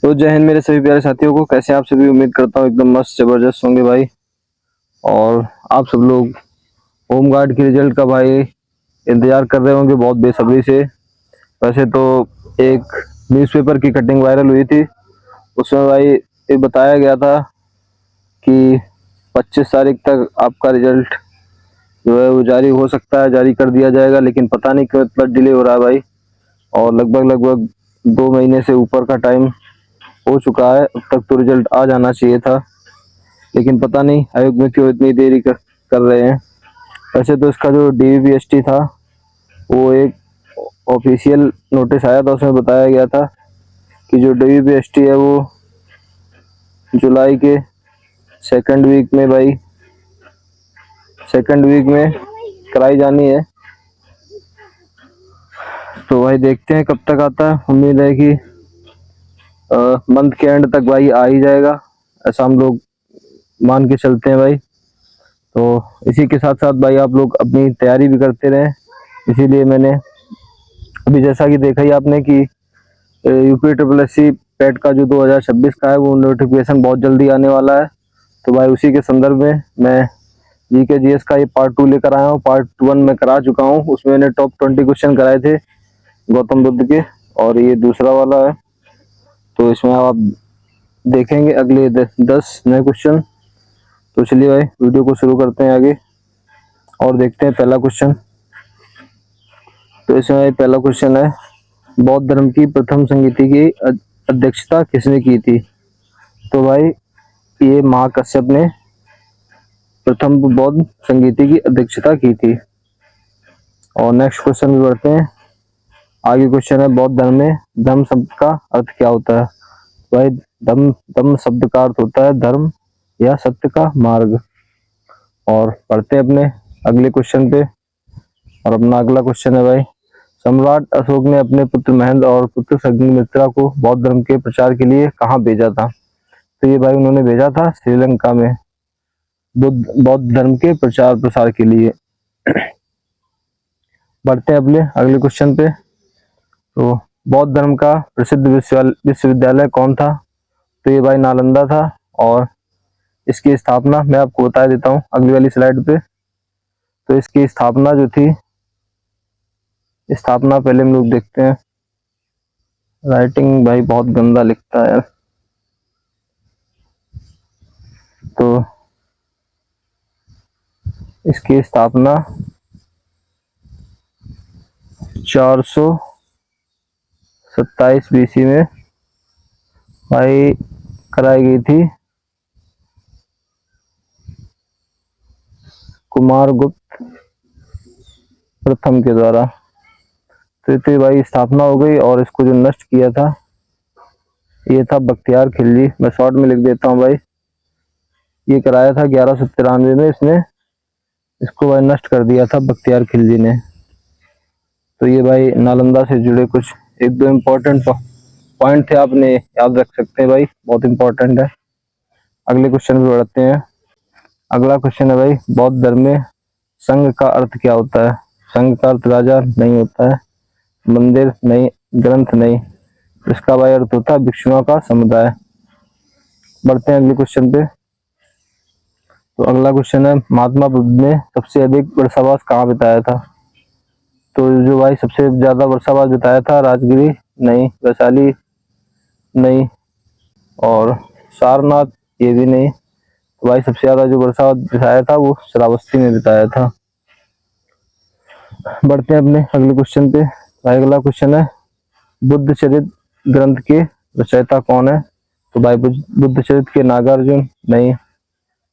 तो जय हिंद मेरे सभी प्यारे साथियों को, कैसे हैं आप सभी। उम्मीद करता हूँ एकदम मस्त जबरदस्त होंगे भाई। और आप सब लोग होमगार्ड की रिजल्ट का भाई इंतजार कर रहे होंगे बहुत बेसब्री से। वैसे तो एक न्यूज़पेपर की कटिंग वायरल हुई थी, उसमें भाई ये बताया गया था कि 25 तारीख तक आपका रिजल्ट जो है वो जारी हो सकता है, जारी कर दिया जाएगा, लेकिन पता नहीं क्यों इतना डिले हो रहा है भाई। और लगभग लगभग 2 महीने से ऊपर का टाइम हो चुका है, अब तक तो रिजल्ट आ जाना चाहिए था, लेकिन पता नहीं आयोग में क्यों इतनी देरी कर रहे हैं। वैसे तो इसका जो डीवीपीएसटी था वो एक ऑफिशियल नोटिस आया था, उसमें बताया गया था कि जो डीवीपीएसटी है वो जुलाई के सेकंड वीक में भाई, सेकंड वीक में कराई जानी है। तो भाई देखते हैं कब तक आता है। उम्मीद है कि मंथ के एंड तक भाई आ ही जाएगा, ऐसा हम लोग मान के चलते हैं भाई। तो इसी के साथ साथ भाई आप लोग अपनी तैयारी भी करते रहें, इसीलिए मैंने अभी जैसा कि देखा ही आपने कि यूपी ट्रिपल एस सी पेट का जो 2026 का है वो नोटिफिकेशन बहुत जल्दी आने वाला है। तो भाई उसी के संदर्भ में मैं जीके जीएस का ये पार्ट 2 लेकर आया हूँ। पार्ट 1 में करा चुका हूँ, उसमें मैंने टॉप 20 क्वेश्चन कराए थे गौतम बुद्ध के, और ये दूसरा वाला है। तो इसमें आप देखेंगे अगले 10 नए क्वेश्चन। तो चलिए भाई वीडियो को शुरू करते हैं आगे और देखते हैं पहला क्वेश्चन। तो इसमें भाई पहला क्वेश्चन है, बौद्ध धर्म की प्रथम संगीति की अध्यक्षता किसने की थी। तो भाई ये महाकश्यप ने प्रथम बौद्ध संगीति की अध्यक्षता की थी। और नेक्स्ट क्वेश्चन भी बढ़ते हैं। आगे क्वेश्चन है, बौद्ध धर्म में धम्म शब्द का अर्थ क्या होता है। भाई धम्म धम्म शब्द का अर्थ होता है धर्म या सत्य का मार्ग। और पढ़ते हैं अपने अगले क्वेश्चन पे। और अपना अगला क्वेश्चन है भाई, सम्राट अशोक ने अपने पुत्र महेंद्र और पुत्र संघमित्रा को बौद्ध धर्म के प्रचार के लिए कहाँ भेजा था। तो ये भाई उन्होंने भेजा था श्रीलंका में बुद्ध बौद्ध धर्म के प्रचार प्रसार के लिए। बढ़ते हैं अपने अगले क्वेश्चन पे। तो बौद्ध धर्म का प्रसिद्ध विश्वविद्यालय कौन था। तो ये भाई नालंदा था। और इसकी स्थापना मैं आपको बता देता हूँ अगली वाली स्लाइड पे। तो इसकी स्थापना जो थी, स्थापना पहले हम लोग देखते हैं। राइटिंग भाई बहुत गंदा लिखता है। तो इसकी स्थापना 427 बीसी में भाई कराई गई थी कुमारगुप्त प्रथम के द्वारा। तो भाई स्थापना हो गई। और इसको जो नष्ट किया था ये था बख्तियार खिलजी। मैं शॉर्ट में लिख देता हूँ भाई, ये कराया था 1193 में, इसने इसको भाई नष्ट कर दिया था बख्तियार खिलजी ने। तो ये भाई नालंदा से जुड़े कुछ एक दो इम्पोर्टेंट पॉइंट थे, आपने याद रख सकते हैं भाई, बहुत इंपॉर्टेंट है। अगले क्वेश्चन पे बढ़ते हैं। अगला क्वेश्चन है भाई, बौद्ध धर्म में संघ का अर्थ क्या होता है। संघ का अर्थ राजा नहीं होता है, मंदिर नहीं, ग्रंथ नहीं, इसका भाई अर्थ होता है भिक्षुओं का समुदाय। बढ़ते हैं अगले क्वेश्चन पे। तो अगला क्वेश्चन है, महात्मा बुद्ध ने सबसे अधिक वर्षावास कहाँ बिताया था। तो जो भाई सबसे ज्यादा वर्षावास बिताया था, राजगिरी नहीं, वैशाली नहीं, और सारनाथ ये भी नहीं। तो भाई सबसे ज्यादा जो वर्षावास बिताया था वो श्रावस्ती में बिताया था। बढ़ते हैं अपने अगले क्वेश्चन पे। भाई अगला क्वेश्चन है, बुद्ध चरित ग्रंथ के रचयिता कौन है। तो भाई बुद्ध चरित के नागार्जुन नहीं,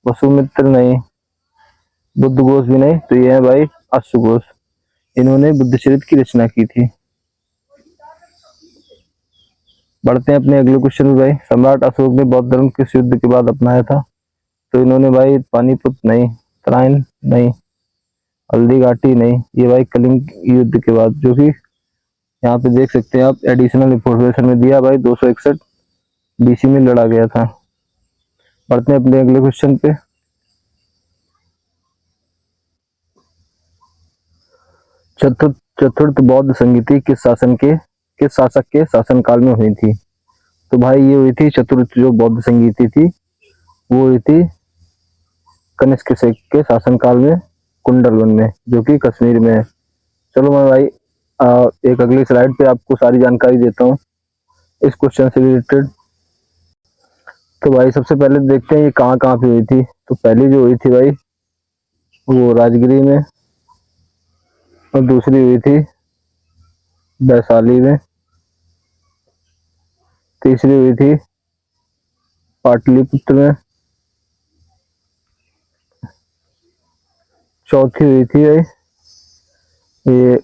वसुमित्र नहीं, बुद्ध घोष भी नहीं। तो ये है भाई अश्व घोष, इन्होंने बुद्ध चरित की रचना की थी। बढ़ते हैं अपने अगले क्वेश्चन में। भाई सम्राट अशोक ने बौद्ध धर्म किस युद्ध के बाद अपनाया था। तो इन्होंने भाई पानीपत नहीं, तराइन नहीं, हल्दी घाटी नहीं, ये भाई कलिंग युद्ध के बाद, जो कि यहाँ पे देख सकते हैं आप, एडिशनल इंफॉर्मेशन में दिया भाई 261 बीसी में लड़ा गया था। बढ़ते हैं अपने अगले क्वेश्चन पे। चतुर्थ चतुर्थ बौद्ध संगीति किस शासक के शासनकाल में हुई थी। तो भाई ये हुई थी चतुर्थ जो बौद्ध संगीति थी, वो हुई थी कनिष्क के शासनकाल में, कुंडल वन में, जो कि कश्मीर में है। चलो मैं भाई एक अगली स्लाइड पे आपको सारी जानकारी देता हूँ इस क्वेश्चन से रिलेटेड। तो भाई सबसे पहले देखते हैं ये कहाँ कहाँ पे हुई थी। तो पहली जो हुई थी भाई वो राजगिरी में, और दूसरी हुई थी वैशाली में, तीसरी हुई थी पाटलिपुत्र में, चौथी हुई थी ये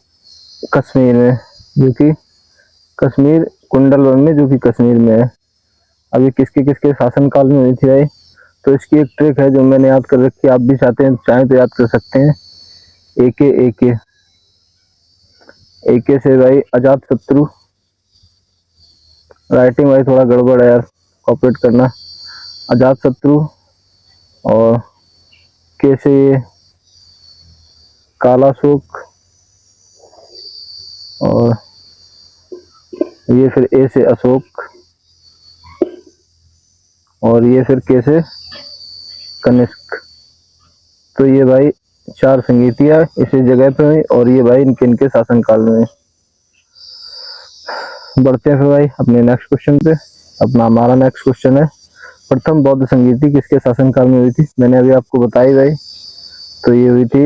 कश्मीर में, जो कि कश्मीर कुंडल वन में, जो कि कश्मीर में है। अब ये किसके किसके शासनकाल में हुई थी भाई, तो इसकी एक ट्रिक है जो मैंने याद कर रखी है, आप भी चाहें तो याद कर सकते हैं। एके से भाई अजात शत्रु, राइटिंग भाई थोड़ा गड़बड़ है यार, कॉपरेट करना। अजात शत्रु, और के से ये कालाशोक, और ये फिर ए से अशोक, और ये फिर के से कनिष्क। तो ये भाई 4 संगीतियां इसी जगह पे हुई, और ये भाई इनके शासनकाल में। बढ़ते हैं फिर भाई अपने नेक्स्ट क्वेश्चन पे। हमारा नेक्स्ट क्वेश्चन है, प्रथम बौद्ध संगीति किसके शासनकाल में हुई थी। मैंने अभी आपको बताई भाई, तो ये हुई थी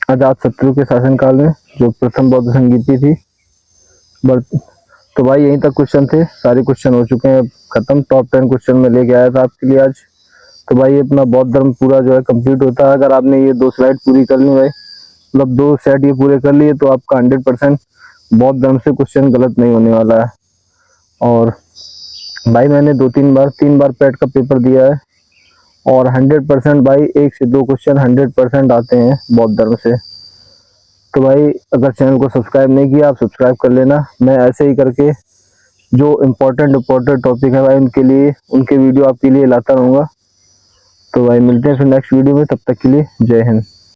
अजात शत्रु के शासनकाल में, जो प्रथम बौद्ध संगीति थी। तो भाई यहीं तक क्वेश्चन थे, सारे क्वेश्चन हो चुके हैं खत्म। टॉप 10 क्वेश्चन में लेके आया था आपके लिए आज। तो भाई ये अपना बौद्ध धर्म पूरा जो है कंप्लीट होता है अगर आपने ये 2 स्लाइड पूरी कर ली भाई, मतलब 2 सेट ये पूरे कर लिए, तो आपका 100% बौद्ध धर्म से क्वेश्चन गलत नहीं होने वाला है। और भाई मैंने 3 बार पेट का पेपर दिया है, और 100% भाई 1 से 2 क्वेश्चन 100% आते हैं बौद्ध धर्म से। तो भाई अगर चैनल को सब्सक्राइब नहीं किया, आप सब्सक्राइब कर लेना। मैं ऐसे ही करके जो इम्पोर्टेंट टॉपिक है भाई उनके वीडियो आपके लिए लाता रहूँगा। तो भाई मिलते हैं फिर नेक्स्ट वीडियो में, तब तक के लिए जय हिंद।